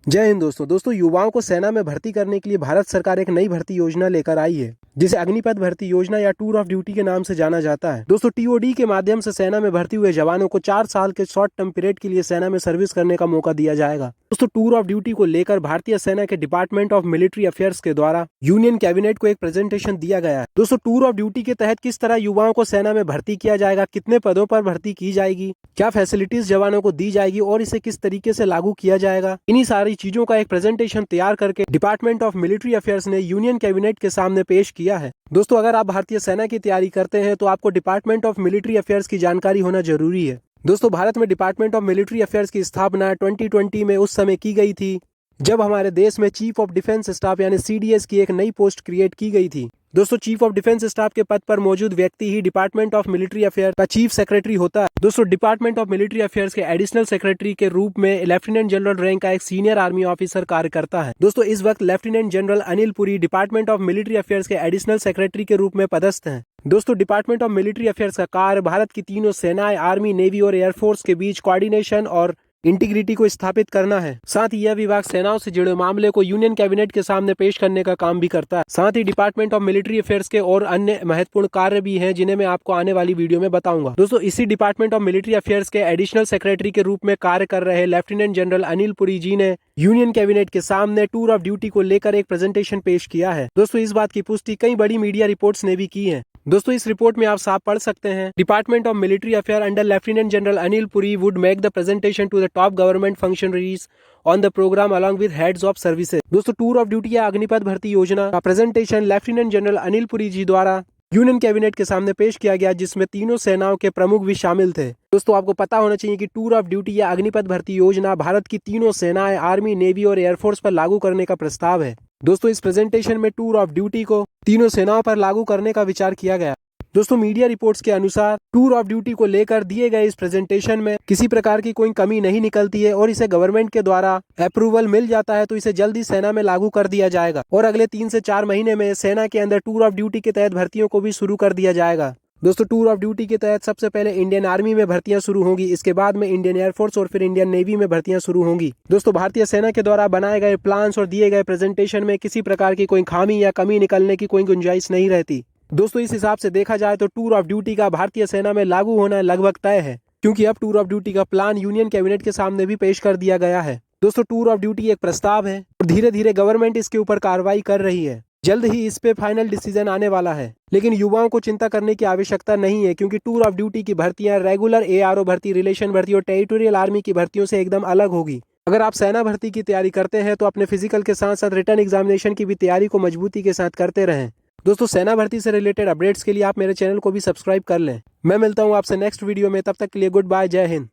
जय हिंद दोस्तों युवाओं को सेना में भर्ती करने के लिए भारत सरकार एक नई भर्ती योजना लेकर आई है जिसे अग्निपथ भर्ती योजना या टूर ऑफ ड्यूटी के नाम से जाना जाता है। दोस्तों टीओडी के माध्यम से सेना में भर्ती हुए जवानों को 4 साल के शॉर्ट टर्म पीरियड के लिए सेना में सर्विस करने का मौका दिया जाएगा। दोस्तों टूर ऑफ ड्यूटी को लेकर भारतीय सेना के डिपार्टमेंट ऑफ मिलिट्री अफेयर्स के द्वारा यूनियन कैबिनेट को एक प्रेजेंटेशन दिया गया है। दोस्तों टूर ऑफ ड्यूटी के तहत किस तरह युवाओं को सेना में भर्ती किया जाएगा, कितने पदों पर भर्ती की जाएगी, क्या फैसिलिटीज जवानों को दी जाएगी और इसे किस तरीके से लागू किया जाएगा, इन्हीं सारी चीजों का एक प्रेजेंटेशन तैयार करके डिपार्टमेंट ऑफ मिलिट्री अफेयर्स ने यूनियन कैबिनेट के सामने पेश किया है। दोस्तों अगर आप भारतीय सेना की तैयारी करते हैं तो आपको डिपार्टमेंट ऑफ मिलिट्री अफेयर्स की जानकारी होना जरूरी है। दोस्तों भारत में डिपार्टमेंट ऑफ मिलिट्री अफेयर्स की स्थापना 2020 में उस समय की गई थी जब हमारे देश में चीफ ऑफ डिफेंस स्टाफ यानी सीडीएस की एक नई पोस्ट क्रिएट की गई थी। दोस्तों चीफ ऑफ डिफेंस स्टाफ के पद पर मौजूद व्यक्ति ही डिपार्टमेंट ऑफ मिलिट्री अफेयर का चीफ सेक्रेटरी होता है। दोस्तों डिपार्टमेंट ऑफ मिलिट्री अफेयर्स के एडिशनल सेक्रेटरी के रूप में लेफ्टिनेंट जनरल रैंक का एक सीनियर आर्मी ऑफिसर कार्य करता है। दोस्तों इस वक्त lieutenant general Anil Puri department of military affairs के एडिशनल सेक्रेटरी के रूप में पदस्थ हैं। दोस्तों डिपार्टमेंट ऑफ मिलिट्री अफेयर्स का कार्य भारत की तीनों सेनाएं, आर्मी, नेवी और एयरफोर्स के बीच कोऑर्डिनेशन और इंटीग्रिटी को स्थापित करना है। साथ ही यह विभाग सेनाओं से जुड़े मामले को यूनियन कैबिनेट के सामने पेश करने का काम भी करता है। साथ ही डिपार्टमेंट ऑफ मिलिट्री अफेयर्स के और अन्य महत्वपूर्ण कार्य भी हैं जिन्हें मैं आपको आने वाली वीडियो में बताऊंगा। दोस्तों इसी डिपार्टमेंट ऑफ मिलिट्री अफेयर्स के एडिशनल सेक्रेटरी के रूप में कार्य कर रहे लेफ्टिनेंट जनरल अनिल पुरी जी ने यूनियन कैबिनेट के सामने टूर ऑफ ड्यूटी को लेकर एक प्रेजेंटेशन पेश किया है। दोस्तों इस बात की पुष्टि कई बड़ी मीडिया रिपोर्ट्स ने भी की है। दोस्तों इस रिपोर्ट में आप साफ पढ़ सकते हैं, department of military affair under lieutenant general Anil Puri would make the presentation to the top government functionaries on the program along with heads of services. दोस्तों टूर ऑफ ड्यूटी या अग्निपथ भर्ती योजना का presentation lieutenant general Anil Puri ji द्वारा यूनियन कैबिनेट के सामने पेश किया गया जिसमें तीनों सेनाओं के प्रमुख भी शामिल थे। दोस्तों आपको पता होना चाहिए कि टूर ऑफ ड्यूटी या अग्निपथ भर्ती योजना भारत की तीनों सेनाएं, आर्मी, नेवी और एयरफोर्स पर लागू करने का प्रस्ताव है। दोस्तों इस प्रेजेंटेशन में टूर ऑफ ड्यूटी को तीनों सेनाओं पर लागू करने का विचार किया गया। दोस्तों मीडिया रिपोर्ट्स के अनुसार टूर ऑफ ड्यूटी को लेकर दिए गए इस प्रेजेंटेशन में किसी प्रकार की कोई कमी नहीं निकलती है और इसे गवर्नमेंट के द्वारा अप्रूवल मिल जाता है तो इसे जल्दी सेना में लागू कर दिया जाएगा और अगले 3 से 4 महीने में सेना के अंदर टूर ऑफ ड्यूटी के तहत भर्तियों को भी शुरू कर दिया जाएगा। दोस्तों टूर ऑफ ड्यूटी के तहत सबसे पहले इंडियन आर्मी में भर्तियां शुरू होंगी, इसके बाद में इंडियन एयरफोर्स और फिर इंडियन नेवी में भर्तियां शुरू होंगी। दोस्तों भारतीय सेना के द्वारा बनाए गए प्लान्स और दिए गए प्रेजेंटेशन में किसी प्रकार की कोई खामी या कमी निकलने की कोई गुंजाइश नहीं रहती। दोस्तों इस हिसाब से देखा जाए तो टूर ऑफ ड्यूटी का भारतीय सेना में लागू होना लगभग तय है क्योंकि अब टूर ऑफ ड्यूटी का प्लान यूनियन कैबिनेट के सामने भी पेश कर दिया गया है। दोस्तों टूर ऑफ ड्यूटी एक प्रस्ताव है और धीरे धीरे गवर्नमेंट इसके ऊपर कार्रवाई कर रही है। जल्द ही इस पे फाइनल डिसीजन आने वाला है, लेकिन युवाओं को चिंता करने की आवश्यकता नहीं है क्योंकि टूर ऑफ ड्यूटी की भर्तियां रेगुलर एआरओ भर्ती, रिलेशन भर्ती और टेरिटोरियल आर्मी की भर्तियों से एकदम अलग होगी। अगर आप सेना भर्ती की तैयारी करते हैं तो अपने फिजिकल के साथ साथ रिटर्न एग्जामिनेशन की भी तैयारी को मजबूती के साथ करते रहें। दोस्तों सेना भर्ती से रिलेटेड अपडेट्स के लिए आप मेरे चैनल को भी सब्सक्राइब कर लें। मैं मिलता हूं आपसे नेक्स्ट वीडियो में, तब तक के लिए गुड बाय, जय हिंद।